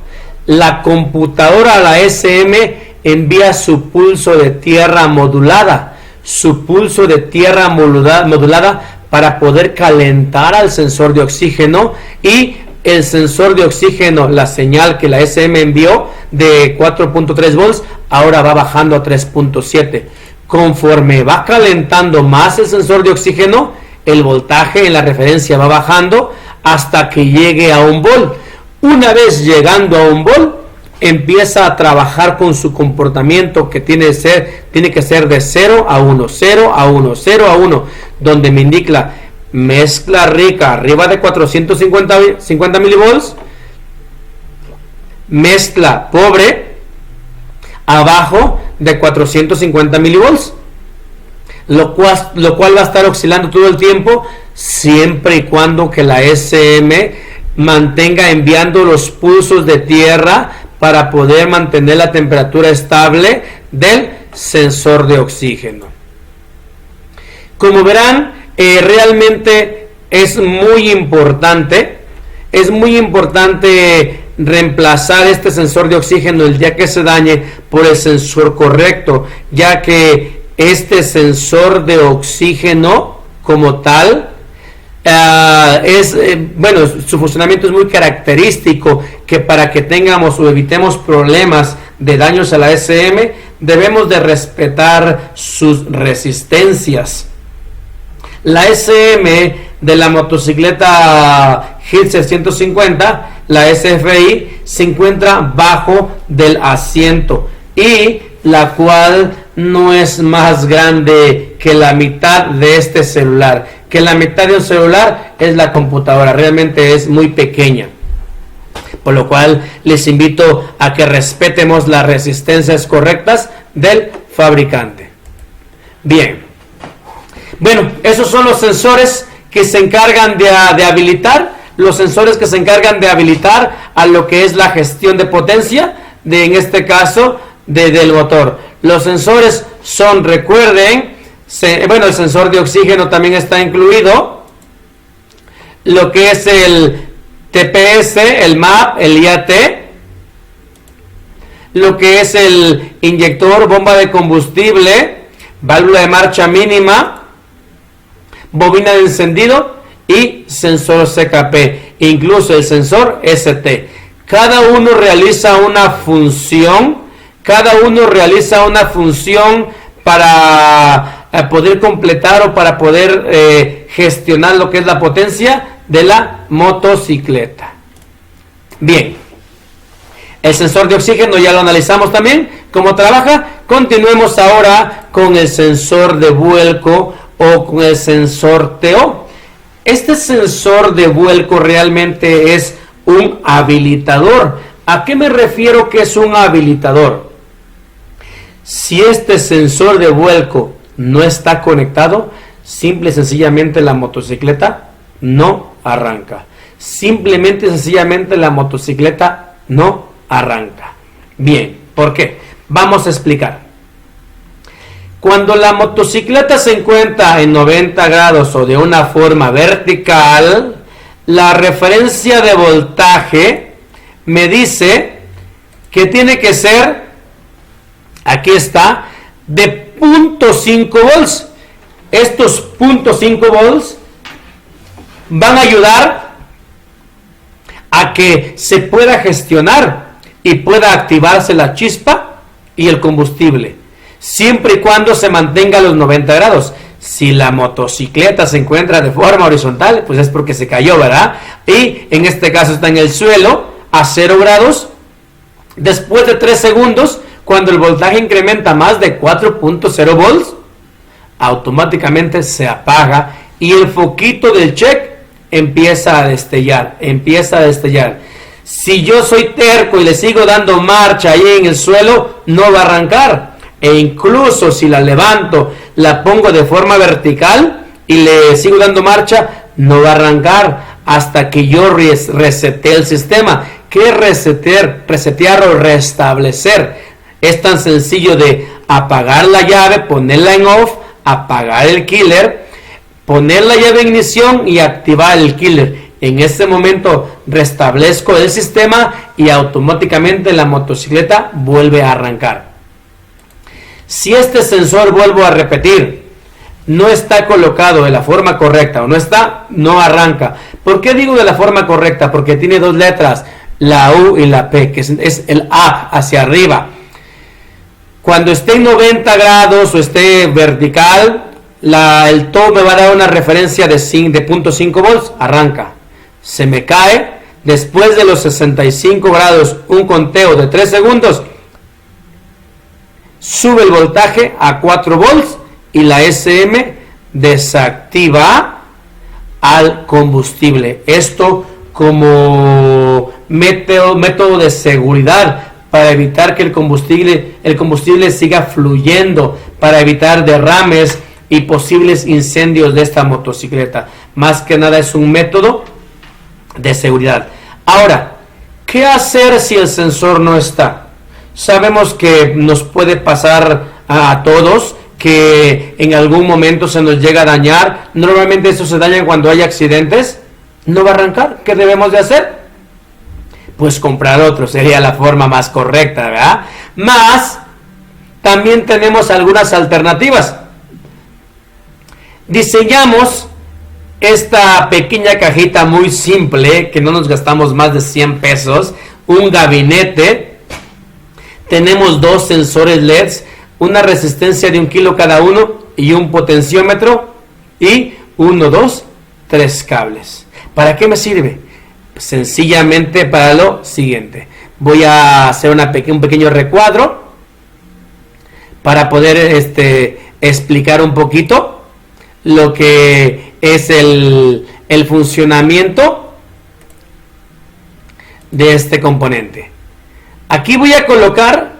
la computadora, la SM, envía su pulso de tierra modulada. Su pulso de tierra modulada para poder calentar al sensor de oxígeno, y el sensor de oxígeno, la señal que la SM envió de 4.3 volts, ahora va bajando a 3.7. Conforme va calentando más el sensor de oxígeno, el voltaje en la referencia va bajando hasta que llegue a 1 volt. Una vez llegando a 1 volt, empieza a trabajar con su comportamiento, que tiene que ser de 0 a 1, 0 a 1, 0 a 1, donde me indica mezcla rica arriba de 450 milivolts, mezcla pobre abajo de 450 milivolts, lo cual va a estar oscilando todo el tiempo, siempre y cuando que la SM mantenga enviando los pulsos de tierra para poder mantener la temperatura estable del sensor de oxígeno. Como verán, realmente es muy importante reemplazar este sensor de oxígeno el día que se dañe por el sensor correcto, ya que este sensor de oxígeno como tal bueno, su funcionamiento es muy característico, que para que tengamos o evitemos problemas de daños a la SM debemos de respetar sus resistencias. La SM de la motocicleta Hitzer 150, la SFI, se encuentra bajo del asiento y la cual no es más grande que la mitad de este celular, que la mitad de un celular es la computadora, realmente es muy pequeña, por lo cual les invito a que respetemos las resistencias correctas del fabricante. Bien, bueno, esos son los sensores que se encargan de habilitar, los sensores que se encargan de habilitar a lo que es la gestión de potencia, en este caso del motor. Los sensores son, recuerden, bueno, el sensor de oxígeno también está incluido, lo que es el TPS, el MAP, el IAT, lo que es el inyector, bomba de combustible, válvula de marcha mínima, bobina de encendido y sensor CKP, incluso el sensor ST. Cada uno realiza una función, para poder completar o para poder gestionar lo que es la potencia de la motocicleta. Bien, el sensor de oxígeno ya lo analizamos también, cómo trabaja. Continuemos ahora con el sensor de vuelco o con el sensor TO. Este sensor de vuelco realmente es un habilitador. ¿A qué me refiero que es un habilitador? Si este sensor de vuelco no está conectado, simple y sencillamente la motocicleta no arranca. Simplemente y sencillamente la motocicleta no arranca. Bien, ¿por qué? Vamos a explicar. Cuando la motocicleta se encuentra en 90 grados o de una forma vertical, la referencia de voltaje me dice que tiene que ser, aquí está, de 0.5 volts. Estos 0.5 volts van a ayudar a que se pueda gestionar y pueda activarse la chispa y el combustible, siempre y cuando se mantenga a los 90 grados. Si la motocicleta se encuentra de forma horizontal, pues es porque se cayó, ¿verdad? Y en este caso está en el suelo a 0 grados. Después de 3 segundos, cuando el voltaje incrementa más de 4.0 volts, automáticamente se apaga y el foquito del check empieza a destellar. Si yo soy terco y le sigo dando marcha ahí en el suelo, no va a arrancar. E incluso si la levanto, la pongo de forma vertical y le sigo dando marcha, no va a arrancar hasta que yo resete el sistema. ¿Qué es resetear o restablecer? Es tan sencillo de apagar la llave, ponerla en off, apagar el killer, poner la llave en ignición y activar el killer. En ese momento restablezco el sistema y automáticamente la motocicleta vuelve a arrancar. Si este sensor, vuelvo a repetir, no está colocado de la forma correcta o no arranca. ¿Por qué digo de la forma correcta? Porque tiene dos letras, la U y la P, que es el up hacia arriba. Cuando esté en 90 grados o esté vertical, el TO me va a dar una referencia de 0.5 volts, arranca. Se me cae, después de los 65 grados, un conteo de 3 segundos, sube el voltaje a 4 volts y la SM desactiva al combustible. Esto como método de seguridad para evitar que el combustible siga fluyendo, para evitar derrames y posibles incendios de esta motocicleta. Más que nada es un método de seguridad. Ahora, ¿qué hacer si el sensor no está? Sabemos que nos puede pasar a todos que en algún momento se nos llega a dañar. Normalmente eso se daña cuando hay accidentes. No va a arrancar. ¿Qué debemos de hacer? pues comprar otro, sería la forma más correcta, ¿verdad? Más, también tenemos algunas alternativas. Diseñamos esta pequeña cajita muy simple, que no nos gastamos más de 100 pesos, un gabinete, tenemos dos sensores LEDs, una resistencia de 1 kilo cada uno y un potenciómetro y 1, 2, 3 cables. ¿Para qué me sirve? Sencillamente para lo siguiente. Voy a hacer un pequeño recuadro para poder explicar un poquito lo que es el funcionamiento de este componente. Aquí voy a colocar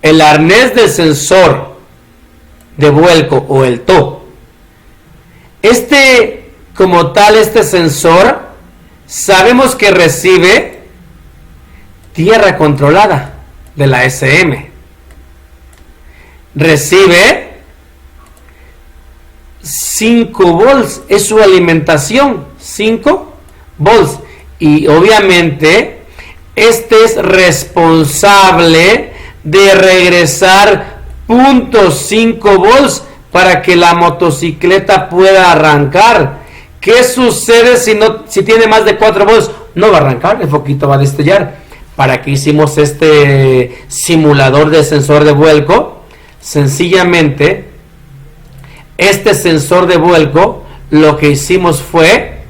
el arnés del sensor de vuelco o el TO. Como tal, este sensor sabemos que recibe tierra controlada de la SM. Recibe 5 volts, es su alimentación, 5 volts. Y obviamente este es responsable de regresar 0.5 volts para que la motocicleta pueda arrancar. ¿Qué sucede si tiene más de 4 volts? No va a arrancar, el foquito va a destellar. ¿Para qué hicimos este simulador de sensor de vuelco? Sencillamente, este sensor de vuelco, lo que hicimos fue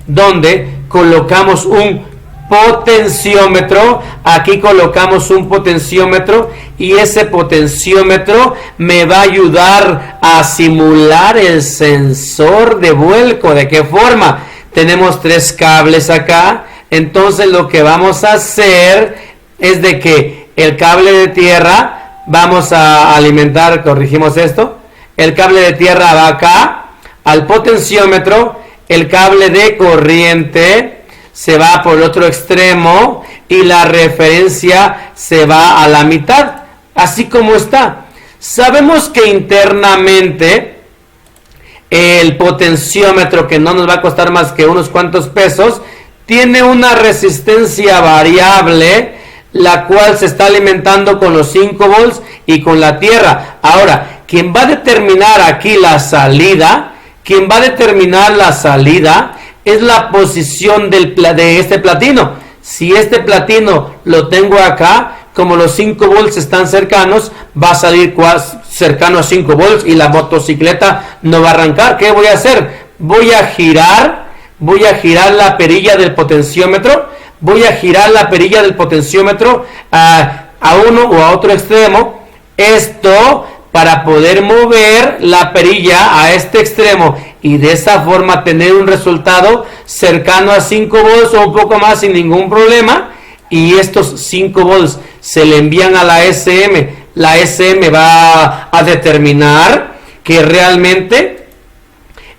donde colocamos un potenciómetro. Aquí colocamos un potenciómetro y ese potenciómetro me va a ayudar a simular el sensor de vuelco. ¿De qué forma? Tenemos 3 cables acá. Entonces lo que vamos a hacer es de que el cable de tierra vamos a alimentar, corregimos esto, el cable de tierra va acá al potenciómetro, el cable de corriente se va por el otro extremo y la referencia se va a la mitad, así como está. Sabemos que internamente el potenciómetro, que no nos va a costar más que unos cuantos pesos, tiene una resistencia variable, la cual se está alimentando con los 5 volts y con la tierra. Ahora, quien va a determinar aquí la salida, es la posición de este platino. Si este platino lo tengo acá, como los 5 volts están cercanos, va a salir cercano a 5 volts y la motocicleta no va a arrancar. ¿Qué voy a hacer? Voy a girar la perilla del potenciómetro, a uno o a otro extremo. Esto para poder mover la perilla a este extremo y de esa forma tener un resultado cercano a 5 volts o un poco más sin ningún problema. Y estos 5 volts se le envían a la SM. La SM va a determinar que realmente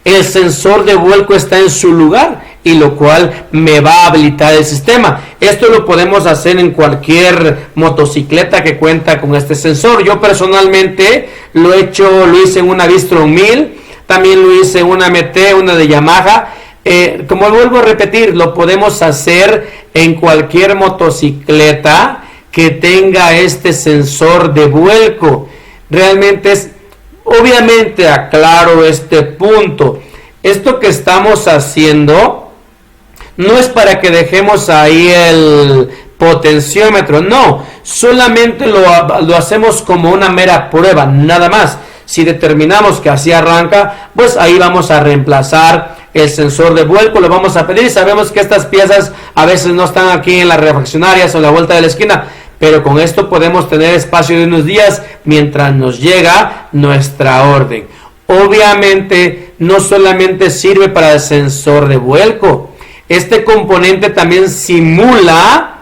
el sensor de vuelco está en su lugar, y lo cual me va a habilitar el sistema. Esto lo podemos hacer en cualquier motocicleta que cuenta con este sensor. Yo personalmente lo hice en una Bistron 1000, también lo hice en una MT, una de Yamaha. Como vuelvo a repetir, lo podemos hacer en cualquier motocicleta que tenga este sensor de vuelco. Realmente obviamente aclaro este punto. Esto que estamos haciendo no es para que dejemos ahí el potenciómetro, no, solamente lo hacemos como una mera prueba, nada más. Si determinamos que así arranca, pues ahí vamos a reemplazar el sensor de vuelco, lo vamos a pedir. Sabemos que estas piezas a veces no están aquí en las refaccionarias o en la vuelta de la esquina, pero con esto podemos tener espacio de unos días mientras nos llega nuestra orden. Obviamente no solamente sirve para el sensor de vuelco, este componente también simula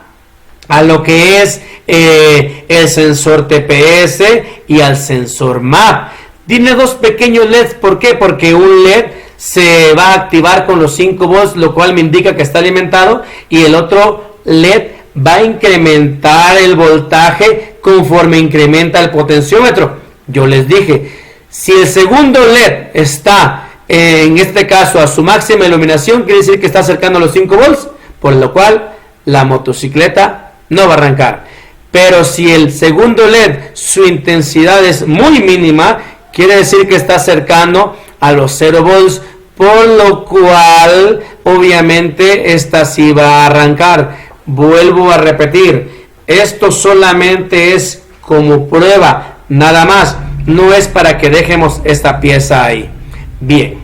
a lo que es el sensor TPS y al sensor MAP. Tiene dos pequeños LEDs, ¿por qué? Porque un LED se va a activar con los 5 volts, lo cual me indica que está alimentado, y el otro LED va a incrementar el voltaje conforme incrementa el potenciómetro. Yo les dije, si el segundo LED está en este caso a su máxima iluminación, quiere decir que está acercando a los 5 volts, por lo cual la motocicleta no va a arrancar. Pero si el segundo LED, su intensidad es muy mínima, quiere decir que está cercano a los 0 volts, por lo cual obviamente esta sí va a arrancar. Vuelvo a repetir, esto solamente es como prueba, nada más, no es para que dejemos esta pieza ahí. Bien,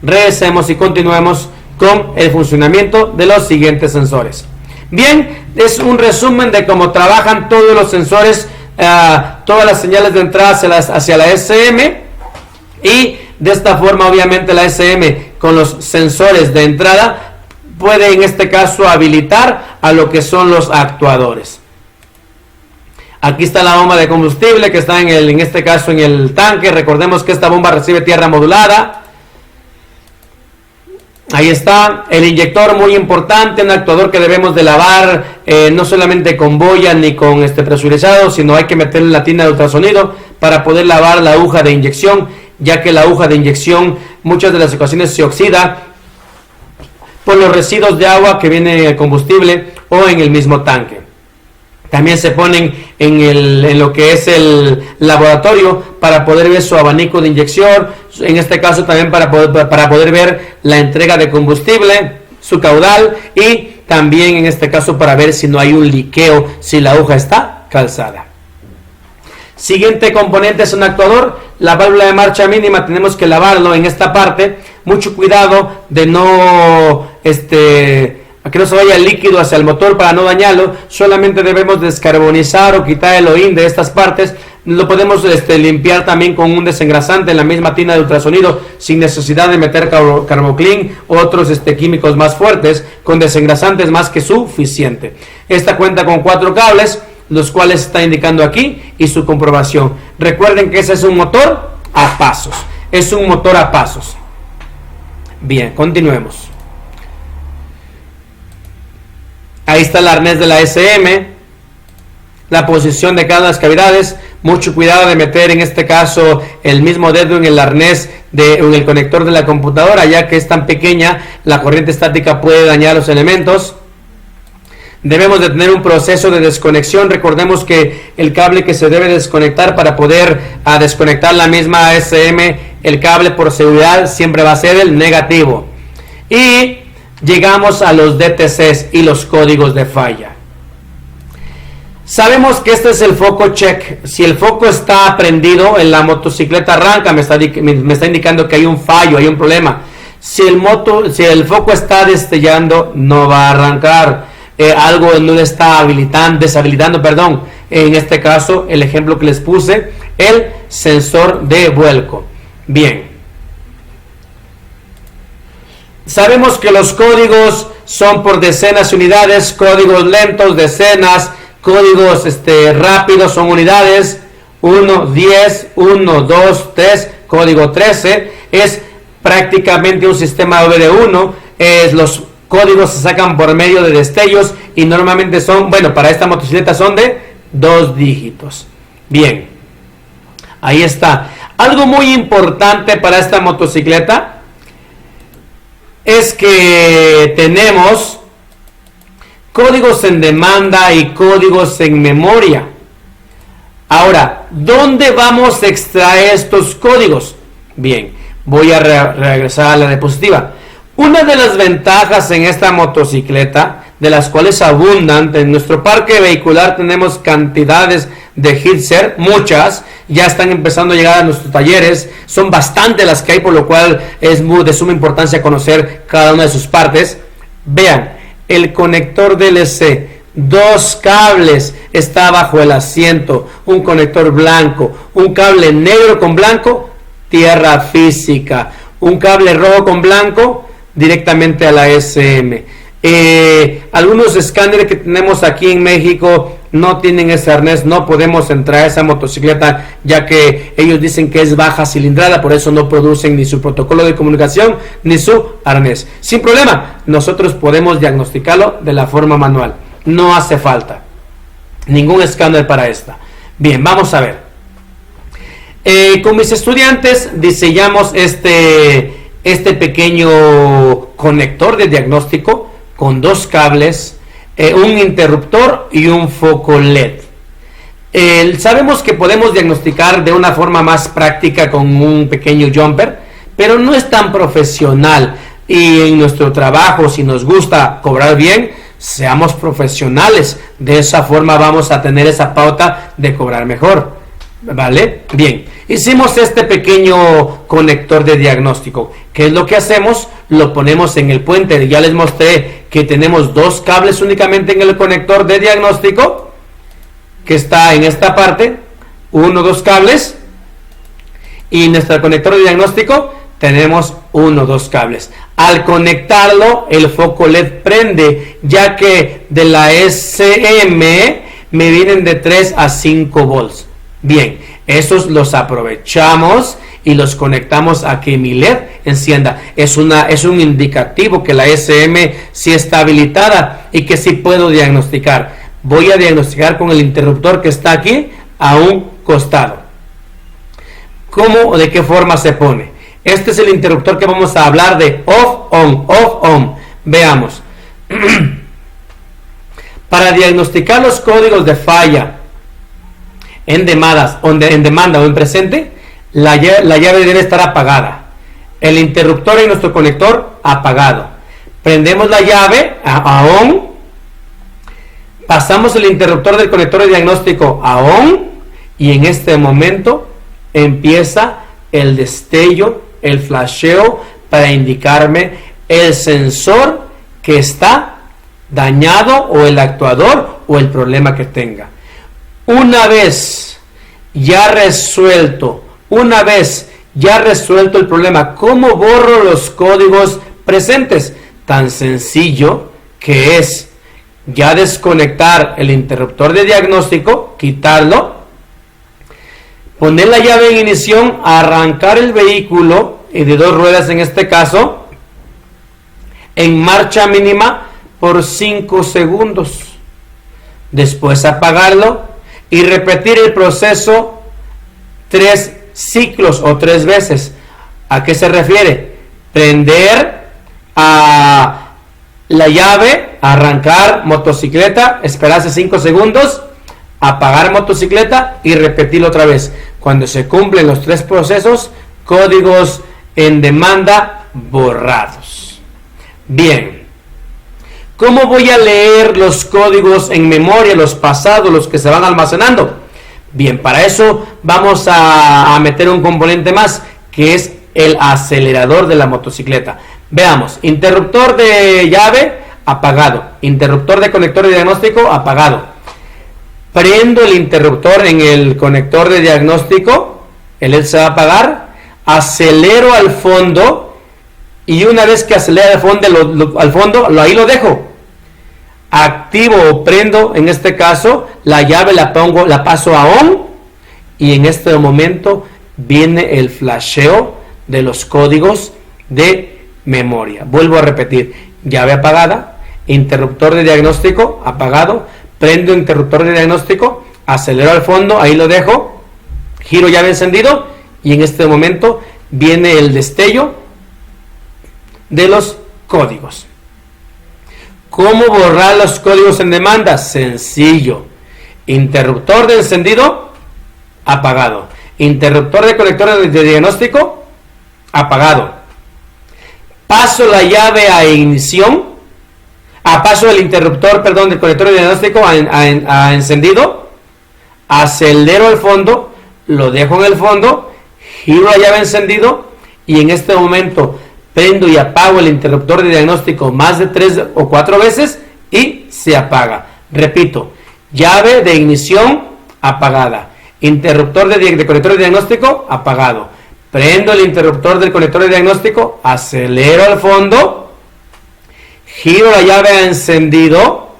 regresemos y continuemos con el funcionamiento de los siguientes sensores. Bien, es un resumen de cómo trabajan todos los sensores, todas las señales de entrada hacia la SM, y de esta forma obviamente la SM con los sensores de entrada puede en este caso habilitar a lo que son los actuadores. Aquí está la bomba de combustible que está en este caso en el tanque. Recordemos que esta bomba recibe tierra modulada. Ahí está el inyector, muy importante, un actuador que debemos de lavar, no solamente con boya ni con presurizado, sino hay que meterle la tina de ultrasonido para poder lavar la aguja de inyección, ya que la aguja de inyección muchas de las ocasiones se oxida por los residuos de agua que vienen en el combustible o en el mismo tanque. También se ponen en lo que es el laboratorio para poder ver su abanico de inyección, en este caso también para poder ver la entrega de combustible, su caudal, y también en este caso para ver si no hay un liqueo, si la aguja está calzada. Siguiente componente es un actuador. La válvula de marcha mínima tenemos que lavarlo en esta parte. Mucho cuidado de no a que no se vaya el líquido hacia el motor para no dañarlo. Solamente debemos descarbonizar o quitar el hollín de estas partes. Lo podemos limpiar también con un desengrasante en la misma tina de ultrasonido, sin necesidad de meter Carboclean u otros químicos más fuertes. Con desengrasantes más que suficiente. Esta cuenta con 4 cables, los cuales está indicando aquí, y su comprobación. Recuerden que ese es un motor a pasos. Es un motor a pasos. Bien, continuemos. Ahí está el arnés de la SM, la posición de cada una de las cavidades. Mucho cuidado de meter en este caso el mismo dedo en el arnés, en el conector de la computadora, ya que es tan pequeña, la corriente estática puede dañar los elementos. Debemos de tener un proceso de desconexión. Recordemos que el cable que se debe desconectar para poder desconectar la misma SM, el cable por seguridad siempre va a ser el negativo. Y llegamos a los DTCs y los códigos de falla. Sabemos que este es el foco check. Si el foco está prendido, en la motocicleta arranca, me está indicando que hay un fallo, hay un problema. Si el foco está destellando, no va a arrancar. Algo no le está deshabilitando, en este caso el ejemplo que les puse, el sensor de vuelco. Bien, sabemos que los códigos son por decenas de unidades, códigos lentos decenas, códigos rápidos son unidades, 1, 10, 1, 2, 3, código 13, es prácticamente un sistema OBD1, los códigos se sacan por medio de destellos y normalmente son, para esta motocicleta son de 2 dígitos. Bien, ahí está. Algo muy importante para esta motocicleta es que tenemos códigos en demanda y códigos en memoria. Ahora, ¿dónde vamos a extraer estos códigos? Bien, voy a regresar a la diapositiva. Una de las ventajas en esta motocicleta, de las cuales abundan, en nuestro parque vehicular tenemos cantidades de Hitzer, muchas, ya están empezando a llegar a nuestros talleres, son bastantes las que hay, por lo cual es de suma importancia conocer cada una de sus partes. Vean, el conector DLC, 2 cables, está bajo el asiento, un conector blanco, un cable negro con blanco, tierra física, un cable rojo con blanco, directamente a la SM. Algunos escáneres que tenemos aquí en México no tienen ese arnés, no podemos entrar a esa motocicleta, ya que ellos dicen que es baja cilindrada, por eso no producen ni su protocolo de comunicación ni su arnés. Sin problema, nosotros podemos diagnosticarlo de la forma manual, no hace falta ningún escáner para esta. Bien, vamos a ver. Con mis estudiantes diseñamos este pequeño conector de diagnóstico con 2 cables un interruptor y un foco LED. Sabemos que podemos diagnosticar de una forma más práctica con un pequeño jumper, pero no es tan profesional. Y en nuestro trabajo, si nos gusta cobrar bien, seamos profesionales. De esa forma vamos a tener esa pauta de cobrar mejor. ¿Vale? Bien, hicimos este pequeño conector de diagnóstico. ¿Qué es lo que hacemos? Lo ponemos en el puente. Ya les mostré que tenemos dos cables únicamente en el conector de diagnóstico, que está en esta parte, dos cables, y en nuestro conector de diagnóstico tenemos dos cables. Al conectarlo, el foco LED prende, ya que de la SM me vienen de 3 a 5 volts. Bien, esos los aprovechamos y los conectamos a que mi LED encienda. Es un indicativo que la SM sí está habilitada y que sí puedo diagnosticar. Voy a diagnosticar con el interruptor que está aquí a un costado. ¿Cómo o de qué forma se pone? Este es el interruptor que vamos a hablar de off-on. Veamos. Para diagnosticar los códigos de falla en demanda o en presente, la llave debe estar apagada. El interruptor en nuestro conector apagado. Prendemos la llave a on. Pasamos el interruptor del conector de diagnóstico a on. Y en este momento empieza el destello, el flasheo, para indicarme el sensor que está dañado o el actuador o el problema que tenga. Una vez ya resuelto el problema, ¿cómo borro los códigos presentes? Tan sencillo que es ya desconectar el interruptor de diagnóstico, quitarlo, poner la llave en ignición, arrancar el vehículo, y de 2 ruedas en este caso, en marcha mínima por 5 segundos. Después apagarlo y repetir el proceso 3 ciclos o 3 veces. ¿A qué se refiere? Prender a la llave, arrancar motocicleta, esperarse 5 segundos, apagar motocicleta y repetirlo otra vez. Cuando se cumplen los 3 procesos, códigos en demanda borrados. Bien, ¿cómo voy a leer los códigos en memoria, los pasados, los que se van almacenando? Bien, para eso vamos a meter un componente más, que es el acelerador de la motocicleta. Veamos, interruptor de llave apagado, interruptor de conector de diagnóstico apagado. Prendo el interruptor en el conector de diagnóstico, el LED se va a apagar, acelero al fondo, y una vez que acelera al fondo, ahí lo dejo. Activo o prendo, en este caso, la llave la paso a on, y en este momento viene el flasheo de los códigos de memoria. Vuelvo a repetir, llave apagada, interruptor de diagnóstico apagado, prendo interruptor de diagnóstico, acelero al fondo, ahí lo dejo, giro llave encendido, y en este momento viene el destello de los códigos. ¿Cómo borrar los códigos en demanda? Sencillo. Interruptor de encendido apagado, interruptor de conector de diagnóstico apagado, paso la llave a ignición, paso el interruptor, del conector de diagnóstico a encendido, acelero el fondo, lo dejo en el fondo, giro la llave encendido, y en este momento prendo y apago el interruptor de diagnóstico más de 3 o 4 veces y se apaga. Repito, llave de ignición apagada, interruptor de conector de diagnóstico apagado, prendo el interruptor del conector de diagnóstico, acelero al fondo, giro la llave a encendido,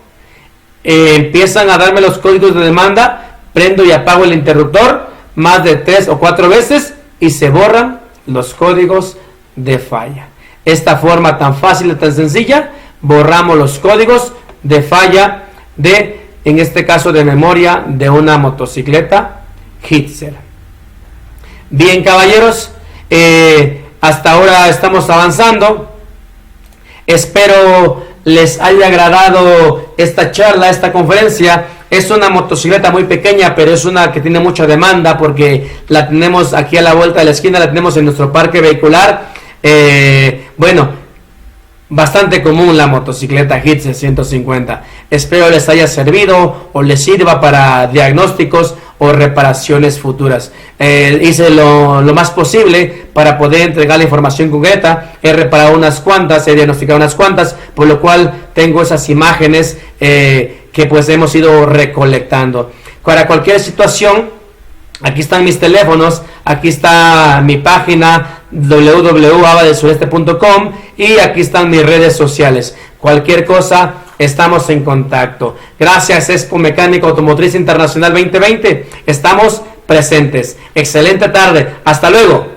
empiezan a darme los códigos de demanda, prendo y apago el interruptor más de 3 o 4 veces y se borran los códigos de falla. Esta forma tan fácil y tan sencilla, borramos los códigos de falla en este caso de memoria, de una motocicleta Gitzer. Bien, caballeros, hasta ahora estamos avanzando. Espero les haya agradado esta charla, esta conferencia. Es una motocicleta muy pequeña, pero es una que tiene mucha demanda porque la tenemos aquí a la vuelta de la esquina, la tenemos en nuestro parque vehicular. Bastante común la motocicleta Hitze 150. Espero les haya servido o les sirva para diagnósticos o reparaciones futuras. Hice lo más posible para poder entregar la información concreta. He reparado unas cuantas, he diagnosticado unas cuantas, por lo cual tengo esas imágenes que pues hemos ido recolectando. Para cualquier situación, aquí están mis teléfonos, aquí está mi página www.avadelsureste.com y aquí están mis redes sociales. Cualquier cosa, estamos en contacto. Gracias, Expo Mecánica Automotriz Internacional 2020. Estamos presentes. Excelente tarde. Hasta luego.